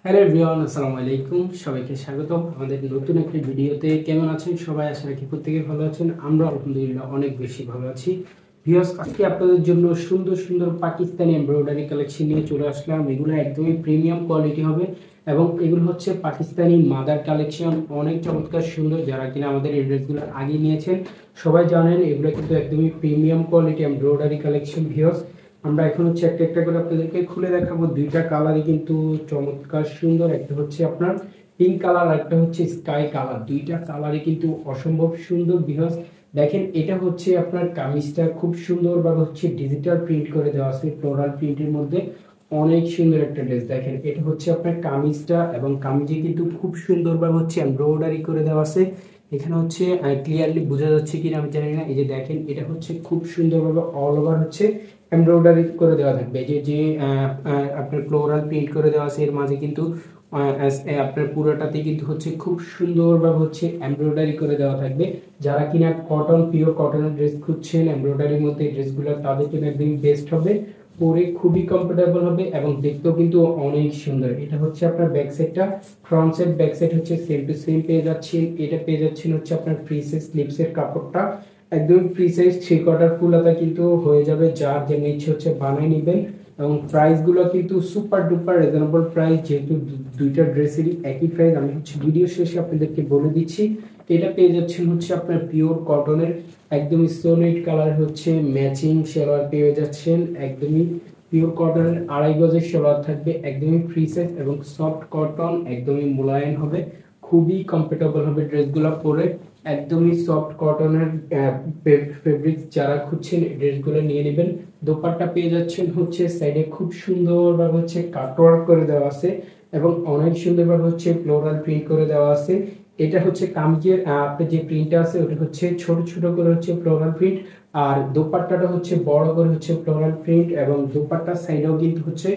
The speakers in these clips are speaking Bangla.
হ্যালো এভরিওয়ান, আসসালামু আলাইকুম। সবাইকে স্বাগতম আমাদের নতুন একটি ভিডিওতে। কেমন আছেন সবাই? আশা রাখি প্রত্যেকে ভালো আছেন। আমরা আলহামদুলিল্লাহ অনেক বেশি ভালো আছি। ভিউয়ার্স, আজকে আপনাদের জন্য সুন্দর সুন্দর পাকিস্তানি এমব্রয়ডারি কালেকশন নিয়ে চলে আসলাম। এগুলো একদমই প্রিমিয়াম কোয়ালিটি হবে এবং এগুলো হচ্ছে পাকিস্তানি মাদার কালেকশন। অনেক চমৎকার সুন্দর। যারা কিনা আমাদের এই ড্রেসগুলো আগে নিয়েছেন সবাই জানেন এগুলো কিন্তু একদমই premium quality embroidery collection. Viewers, আমরা এখন হচ্ছে একটা একটা করে আপনাদেরকে খুলে দেখাবো। দুইটা কালারই কিন্তু চমৎকার সুন্দর। একটা হচ্ছে আপনার পিঙ্ক কালার, একটা হচ্ছে স্কাই কালার। দুইটা কালারই কিন্তু অসম্ভব সুন্দর। ভিউয়ার্স দেখেন, এটা হচ্ছে আপনার কামিজটা খুব সুন্দর ভাবে হচ্ছে ডিজিটাল প্রিন্ট করে দেওয়া আছে, ফ্লোরাল প্রিন্টের মধ্যে। অনেক সুন্দর একটা ড্রেস। দেখেন, এটা হচ্ছে আপনার কামিজটা এবং কামিজে কিন্তু খুব সুন্দর ভাবে হচ্ছে এমব্রয়ডারি করে দেওয়া আছে। এখানে হচ্ছে ক্লিয়ারলি বোঝা যাচ্ছে কিনা আমি জানি না। এই যে দেখেন, এটা হচ্ছে খুব সুন্দরভাবে অল ওভার হচ্ছে এমব্রয়ডারি করে দেওয়া থাকবে। যে যে আপনার ফ্লোরাল প্রিন্ট করে দেওয়া আছে, এর মাঝে কিন্তু আপনার পুরোটাতে কিন্তু হচ্ছে খুব সুন্দরভাবে হচ্ছে এমব্রয়ডারি করে দেওয়া থাকবে। যারা কিনা কটন, পিওর কটনের ড্রেস খুঁজছেন এমব্রয়ডারির মধ্যে, ড্রেসগুলো তাদের জন্য একদম বেস্ট হবে। পরে খুবই কমফোর্টেবল হবে এবং দেখতেও কিন্তু অনেক সুন্দর। এটা হচ্ছে আপনার ব্যাক সাইডটা। ফ্রন্ট সাইড ব্যাক সাইড হচ্ছে সেম টু সেম পেয়ে যাচ্ছেন। এটা পেয়ে যাচ্ছেন হচ্ছে আপনার ফ্রি সাইজ স্লিপসের কাপড়টা একদম ফ্রি সাইজ 3/4 ফুল হাতা কিন্তু হয়ে যাবে। যার যেমন ইচ্ছে হচ্ছে বানাই নেবেন এবং প্রাইস গুলো কিন্তু সুপার ডুপার রিজনেবল প্রাইস। যেহেতু দুইটা ড্রেসেরই একই প্রাইস, আমি হচ্ছে ভিডিও শেষে আপনাদেরকে বলে দিচ্ছি। এটা পেয়ে যাচ্ছেন হচ্ছে আপনার পিওর কটনের একদম সলিড কালার হচ্ছে ম্যাচিং সালোয়ার পেয়ে যাচ্ছেন। একদমই পিওর কটনের 2.5 গজের সালোয়ার থাকবে, একদমই ফ্রি সাইজ এবং সফট কটন, একদমই মোলায়েম হবে, খুবই কমফোর্টেবল হবে ড্রেসগুলো পরে। একদমই সফট কটনের ফেব্রিক যারা খুঁজছেন ড্রেসগুলো নিয়ে নেবেন। দোপাট্টা পেয়ে যাচ্ছেন হচ্ছে সাইডে খুব সুন্দরভাবে হচ্ছে কাটওয়ার্ক করে দেওয়া আছে এবং অনেক সুন্দরভাবে হচ্ছে ফ্লোরাল প্রিন্ট করে দেওয়া আছে। এটা হচ্ছে কামিজের আপনার যে প্রিন্টটা আছে ওটা হচ্ছে ছোট ছোট করে হচ্ছে ফ্লোরাল প্রিন্ট, আর দোপাট্টাটা হচ্ছে বড় করে হচ্ছে ফ্লোরাল প্রিন্ট এবং দোপাট্টার সাইডেও কিন্তু হচ্ছে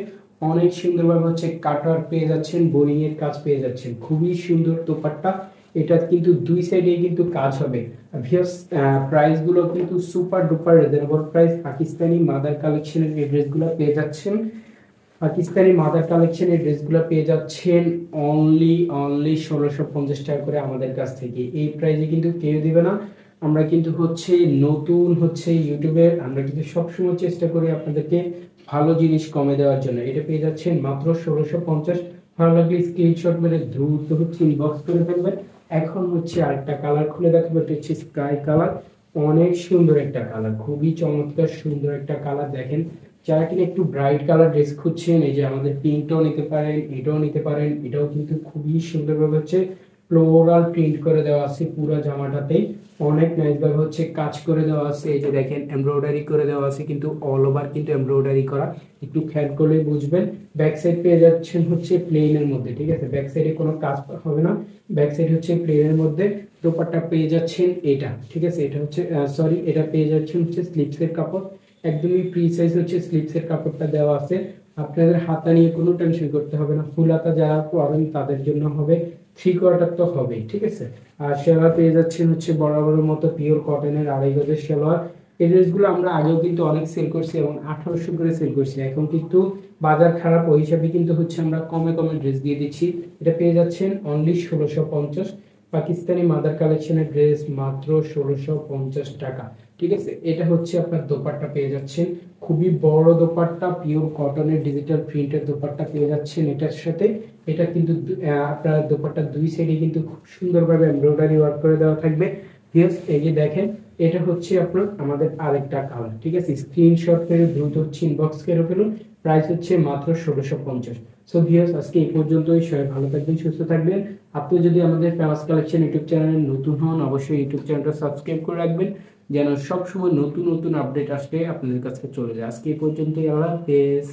অনেক সুন্দরভাবে হচ্ছে কাটওয়ার্ক পেয়ে যাচ্ছেন, বোরিং এর কাজ পেয়ে যাচ্ছেন। খুবই সুন্দর দোপাট্টা। এটা কিন্তু দুই সাইডে কিন্তু কাজ হবে। ভিউয়ার্স, প্রাইস গুলো কিন্তু super duper reasonable price. Pakistani mother কালেকশনের এই ড্রেসগুলো পেয়ে যাচ্ছেন। পাকিস্তানি মাদার কালেকশনের ড্রেসগুলো পেয়ে যাচ্ছেন অনলি 1650 টাকা করে আমাদের কাছ থেকে। এই প্রাইসে কিন্তু কেউ দিবে না। আমরা কিন্তু হচ্ছে নতুন হচ্ছে ইউটিউবে আমরা কিন্তু সবসময় চেষ্টা করি আপনাদেরকে ভালো জিনিস কমে দেওয়ার জন্য। এটা পেয়ে যাচ্ছেন মাত্র 1650। ভালো লাগলে স্ক্রিনশট মেরে দ্রুত হচ্ছে ইনবক্স করে ফেলবেন। এখন হচ্ছে আরেকটা কালার খুলে দেখাবো। এটা হচ্ছে স্কাই কালার। অনেক সুন্দর একটা কালার, খুবই চমৎকার সুন্দর একটা কালার। দেখেন, যারা কিনা একটু ব্রাইট কালার ড্রেস খুঁজছেন, এই যে আমাদের পিঙ্কটাও নিতে পারেন, এটাও নিতে পারেন। এটাও কিন্তু খুবই সুন্দরভাবে হচ্ছে ফ্লোরাল প্রিন্ট করে দেওয়া আছে পুরো জামাটাতেই। অনেক নাইস ভাবে হচ্ছে কাজ করে দেওয়া আছে। এই যে দেখেন, এমব্রয়ডারি করে দেওয়া আছে কিন্তু অল ওভার কিন্তু এমব্রয়ডারি করা। একটু খেয়াল করলে বুঝবেন। ব্যাক সাইড পেয়ে যাচ্ছেন হচ্ছে প্লেনের মধ্যে, ঠিক আছে? ব্যাক সাইডে কোনো কাজ হবে না, ব্যাক সাইড হচ্ছে প্লেনের মধ্যে। দোপাট্টা পেয়ে যাচ্ছেন এটা, ঠিক আছে? এটা হচ্ছে সরি, এটা পেয়ে যাচ্ছেন হচ্ছে স্লিপসের কাপড়। একদমই ফ্রি সাইজ হচ্ছে স্লিপসের কাপড়টা দেওয়া আছে। আপনাদের হাতা নিয়ে কোনো টেনশন করতে হবে না। ফুল হাতা যারা পরেন তাদের জন্য হবে, 3/4 তো হবেই, ঠিক আছে? আর সেলোয়ার পেয়ে যাচ্ছেন হচ্ছে বরাবরের মতো পিওর কটনের 2.5 গজের সেলোয়ার। এই ড্রেসগুলো আমরা আগেও কিন্তু অনেক সেল করছি এবং 1800 করে সেল করছি। এখন কিন্তু বাজার খারাপ, ওই হিসাবে কিন্তু হচ্ছে আমরা কমে কমে ড্রেস দিয়ে দিচ্ছি। এটা পেয়ে যাচ্ছেন অনলি 1650। পাকিস্তানি মাদার কালেকশনের ড্রেস মাত্র 1650 টাকা, ঠিক আছে? এটা হচ্ছে আপনার দোপাট্টা পেয়ে যাচ্ছেন, খুবই বড় দোপাট্টা, পিওর কটনের ডিজিটাল প্রিন্টের দোপাট্টা পেয়ে যাচ্ছেন এটার সাথে। এটা কিন্তু আপনার দোপাট্টার দুই সাইডে কিন্তু খুব সুন্দরভাবে এমব্রয়ডারি ওয়ার্ক করে দেওয়া থাকবে। ভিউয়ার্স, এই যে দেখেন, এটা হচ্ছে আপনার আমাদের আরেকটা কালার, ঠিক আছে? স্ক্রিনশট করে দ্রুত হচ্ছে ইনবক্স করে ফেলুন। প্রাইস হচ্ছে মাত্র 1650। সো ভিউয়ার্স, আজকে এই পর্যন্তই। সবাই ভালো থাকবেন, সুস্থ থাকবেন। আপনি যদি আমাদের ফেমাস কালেকশন ইউটিউব চ্যানেলে নতুন হন, অবশ্যই ইউটিউব চ্যানেলটা সাবস্ক্রাইব করে রাখবেন যেন সবসময় নতুন নতুন আপডেট আসলে আপনাদের কাছে চলে যায়। আজকে এই পর্যন্তই। আল্লাহ হাফেজ।